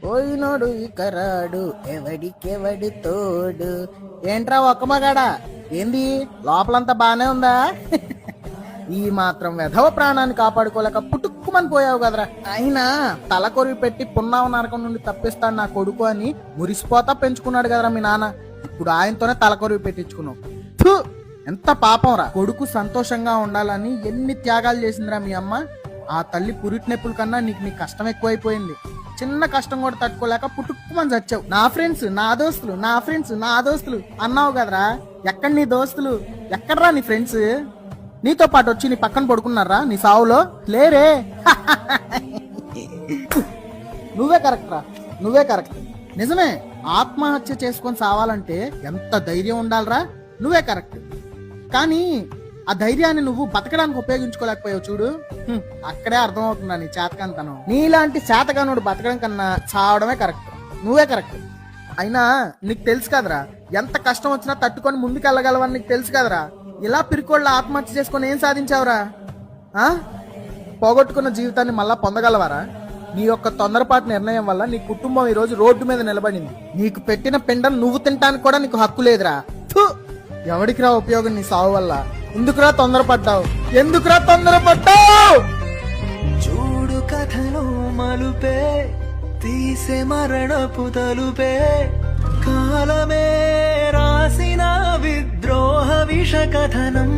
పోయినోడు ఇక రాడు ఎవడికెవడి తోడు. ఏంట్రా ఒక్క మగాడా, ఏంది లోపలంతా బానే ఉందా? ఈ మాత్రం వెధవ ప్రాణాన్ని కాపాడుకోలేక పుట్టుక్కుమని పోయావు కదరా. అయినా తల కొరివి పెట్టి పున్నావ నరకం నుండి తప్పిస్తాడు నా కొడుకు అని మురిసిపోతా పెంచుకున్నాడు కదరా మీ నాన్న. ఇప్పుడు ఆయనతోనే తల కొరివి పెట్టించుకున్నావు. థు, ఎంత పాపం రా. కొడుకు సంతోషంగా ఉండాలని ఎన్ని త్యాగాలు చేసిందిరా మీ అమ్మ. ఆ తల్లి పురిటి నొప్పుల కన్నా నీ కష్టం ఎక్కువైపోయింది. చిన్న కష్టం కూడా తట్టుకోలేక పుట్టుక్కుమని చచ్చావు. నా ఫ్రెండ్స్ నా దోస్తులు, నా ఫ్రెండ్స్ నా దోస్తులు అన్నావు కదరా. ఎక్కడ నీ దోస్తులు, ఎక్కడరా నీ ఫ్రెండ్స్? నీతో పాటు వచ్చి నీ పక్కన పడుకున్నారా నీ సావులో? లేరే. నువ్వే కరెక్ట్ రా, నువ్వే కరెక్ట్. నిజమే, ఆత్మహత్య చేసుకొని సావాలంటే ఎంత ధైర్యం ఉండాలరా. నువ్వే కరెక్ట్. కానీ ఆ ధైర్యాన్ని నువ్వు బతకడానికి ఉపయోగించుకోలేకపోయావు చూడు. అక్కడే అర్థమవుతుందా నీ చేతకాంతనం. నీలాంటి చేతగానుడు బతకడం కన్నా చావడమే కరెక్ట్. నువ్వే కరెక్ట్. అయినా నీకు తెలుసు కదరా, ఎంత కష్టం వచ్చినా తట్టుకొని ముందుకెళ్ళగలవని నీకు తెలుసు కదరా. ఇలా పిరికోళ్ళ ఆత్మహత్య చేసుకొని ఏం సాధించావురా? పోగొట్టుకున్న జీవితాన్ని మళ్ళా పొందగలవారా? నీ యొక్క తొందరపాటు నిర్ణయం వల్ల నీ కుటుంబం ఈ రోజు రోడ్డు మీద నిలబడింది. నీకు పెట్టిన పిండం నువ్వు తినడానికి కూడా నీకు హక్కు లేదురా. ఎవడికి రా ఉపయోగం నీ సావు వల్ల? ఎందుకురా తొందరపడ్డావు? ఎందుకురా తొందరపడ్డావు? చూడు కథలో మలుపే తీసే మరణపు తలుపే, కాలమే రాసిన విద్రోహ విష కథనం.